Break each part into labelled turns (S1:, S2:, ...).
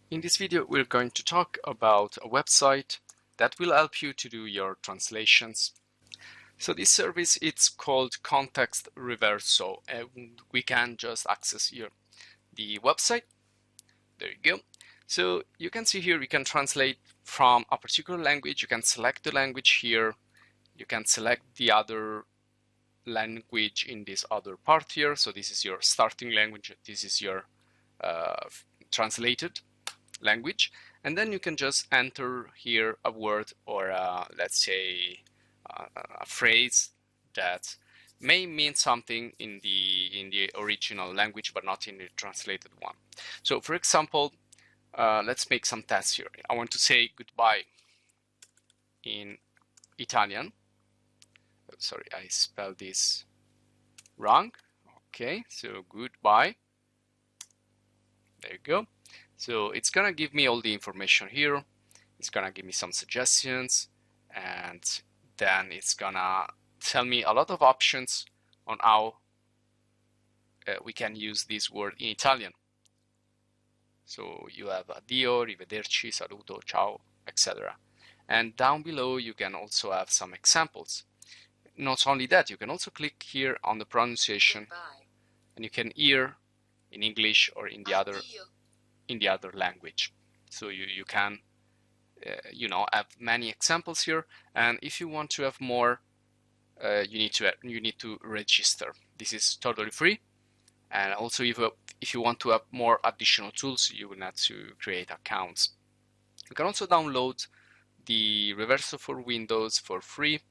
S1: In this video, we're going to talk about a website that will help you to do your translations. So this service, it's called Context Reverso, and we can just access here the website. There you go. So you can see here, you can translate from a particular language. You can select the language here. You can select the other language in this other part here. So this is your starting language. This is your translated language, and then you can just enter here a word or let's say a phrase that may mean something in the original language but not in the translated one. So for example, let's make some tests here. I want to say goodbye in Italian. Sorry, I spelled this wrong. Okay, so goodbye. There you go. So it's gonna give me all the information here. It's gonna give me some suggestions, and then it's gonna tell me a lot of options on how we can use this word in Italian. So you have addio, arrivederci, saluto, ciao, etc. And down below you can also have some examples. Not only that, you can also click here on the pronunciation. Goodbye. And you can hear in English or in the other language. So you can have many examples here, and if you want to have more, you need to register. This is totally free, and also if you want to have more additional tools, you will need to create accounts. You can also download the Reverso for Windows for free,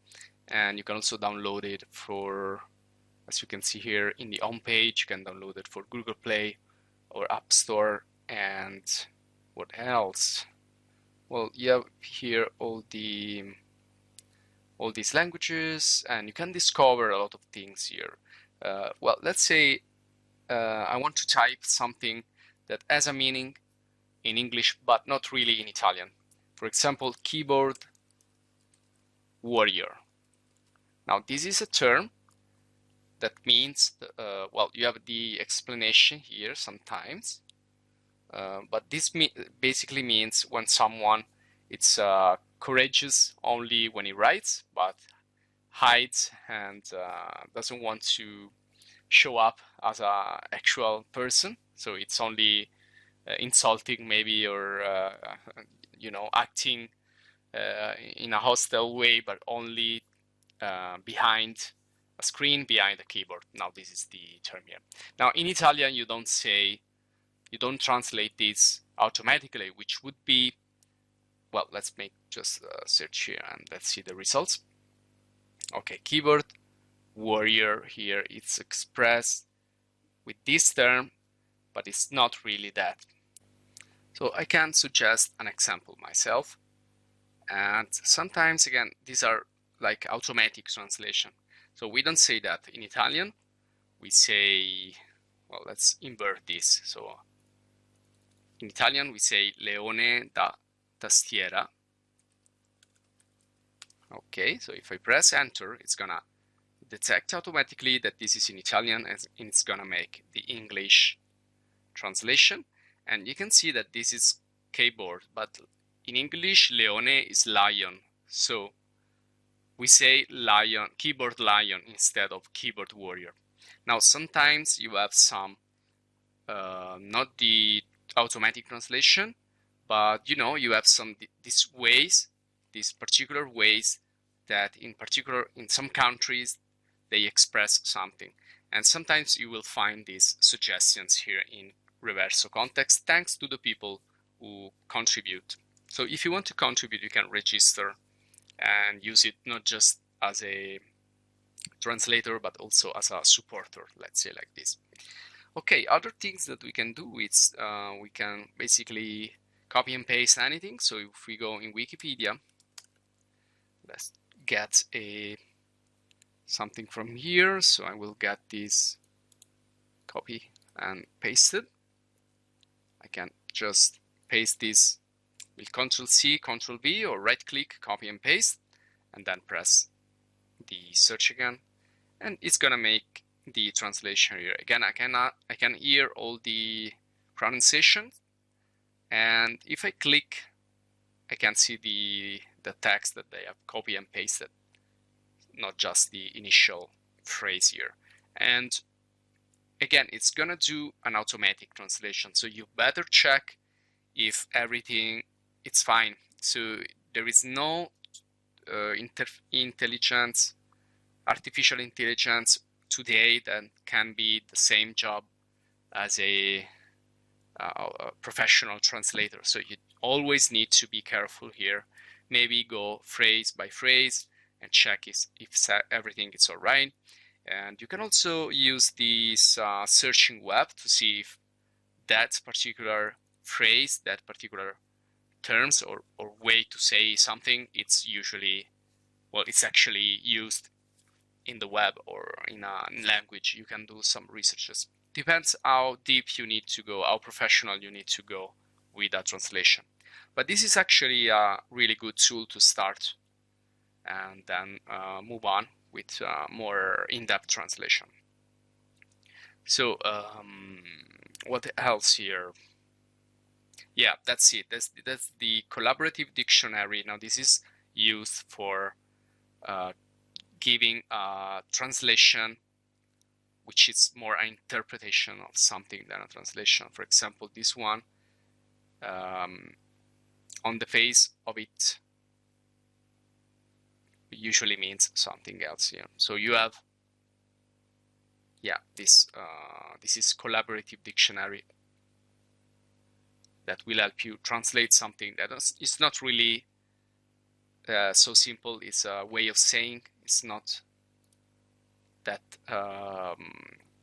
S1: and you can also download it for, as you can see here in the home page, you can download it for Google Play or App Store. And what else? Well, you have here all these languages, and you can discover a lot of things here. Well, let's say I want to type something that has a meaning in English but not really in Italian. For example, keyboard warrior. Now this is a term that means, well, you have the explanation here sometimes. But this basically means when someone it's courageous only when he writes, but hides and doesn't want to show up as an actual person. So it's only insulting maybe, or acting in a hostile way, but only behind a screen, behind a keyboard. Now this is the term here. Now in Italian you don't translate this automatically, which would be, well, let's make just a search here and let's see the results. Okay, keyboard warrior here, it's expressed with this term, but it's not really that. So I can suggest an example myself, and sometimes again these are like automatic translation. So we don't say that in Italian. We say, well, let's invert this. So in Italian we say leone da tastiera. Okay, so if I press enter, it's gonna detect automatically that this is in Italian, and it's gonna make the English translation. And you can see that this is keyboard, but in English leone is lion, so we say lion, keyboard lion instead of keyboard warrior. Now sometimes you have some not the automatic translation, but you have some these particular ways that in some countries they express something, and sometimes you will find these suggestions here in Reverso Context thanks to the people who contribute. So if you want to contribute, you can register and use it not just as a translator but also as a supporter, let's say like this. Okay, other things that we can do is we can basically copy and paste anything. So if we go in Wikipedia, let's get something from here. So I will get this copy and pasted. I can just paste this with Ctrl+C, Ctrl+V, or right-click, copy and paste, and then press the search again, and it's gonna make the translation here. Again, I can hear all the pronunciation, And if I click, I can see the text that they have copy and pasted, not just the initial phrase here. And again, it's gonna do an automatic translation, so you better check if everything it's fine. So there is no artificial intelligence today that can be the same job as a professional translator. So you always need to be careful here. Maybe go phrase by phrase and check if everything is all right. And you can also use this searching web to see if that particular phrase, that particular terms or way to say something, it's usually, well, it's actually used in the web or in a language. You can do some researches. Depends how deep you need to go, how professional you need to go with a translation. But this is actually a really good tool to start and then move on with more in-depth translation. So what else here? Yeah, that's it. That's the collaborative dictionary. Now this is used for giving a translation which is more an interpretation of something than a translation. For example, this one, on the face of it usually means something else here. So you have, yeah, this is collaborative dictionary that will help you translate something that is not really so simple. It's a way of saying. It's not that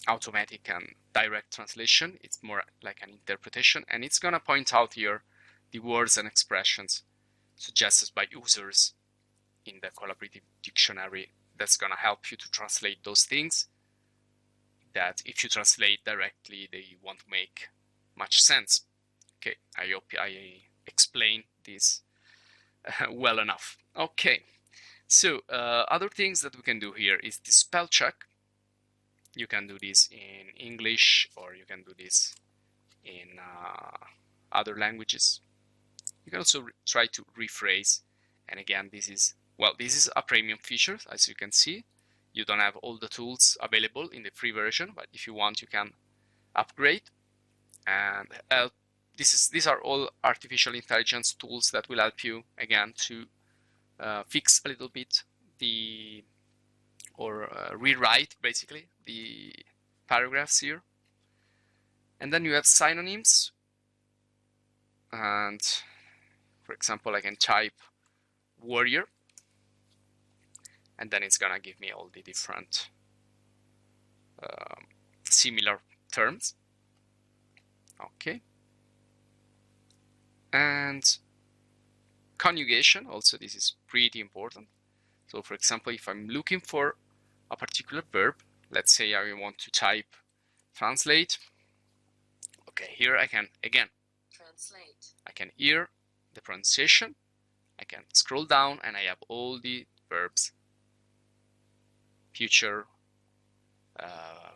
S1: automatic and direct translation. It's more like an interpretation, and it's gonna point out here the words and expressions suggested by users in the collaborative dictionary. That's gonna help you to translate those things that if you translate directly, they won't make much sense. Okay, I hope I explained this well enough. Okay, so other things that we can do here is the spell check. You can do this in English or you can do this in other languages. You can also try to rephrase. And again, this is a premium feature, as you can see. You don't have all the tools available in the free version, but if you want, you can upgrade. And these are all artificial intelligence tools that will help you, again, to fix a little bit rewrite basically the paragraphs here. And then you have synonyms, and for example, I can type warrior, and then it's gonna give me all the different similar terms. Okay. And conjugation, also this is pretty important. So for example, if I'm looking for a particular verb, let's say I want to type translate. Okay, here I can, again, translate. I can hear the pronunciation. I can scroll down and I have all the verbs. Future,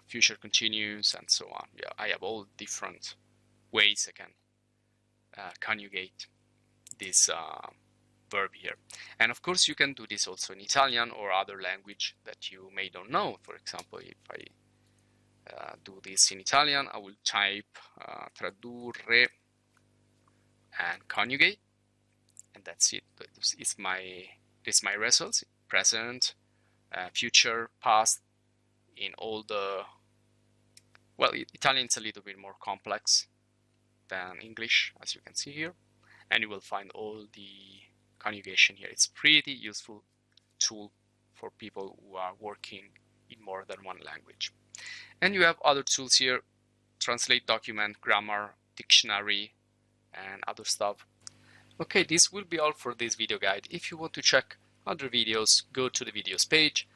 S1: future continuous, and so on. Yeah, I have all different ways I can conjugate this verb here. And of course, you can do this also in Italian or other language that you may don't know. For example, if I do this in Italian, I will type tradurre and conjugate, and that's it. This is my results: present, future, past. In all the, well, Italian is a little bit more complex than English, as you can see here, and you will find all the conjugation here. It's pretty useful tool for people who are working in more than one language. And you have other tools here: translate document, grammar, dictionary, and other stuff. Okay, this will be all for this video guide. If you want to check other videos, go to the videos page.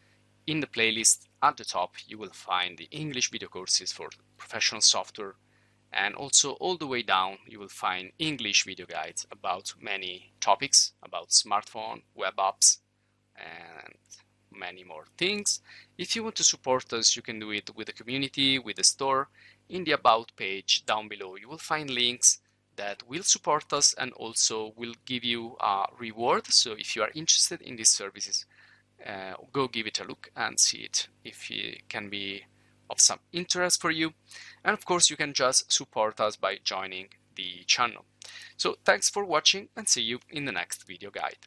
S1: In the playlist at the top, you will find the English video courses for professional software, and also all the way down you will find English video guides about many topics, about smartphone, web apps, and many more things. If you want to support us, you can do it with the community, with the store. In the About page down below, you will find links that will support us and also will give you a reward. So if you are interested in these services, go give it a look and see it if it can be of some interest for you. And of course, you can just support us by joining the channel. So thanks for watching and see you in the next video guide.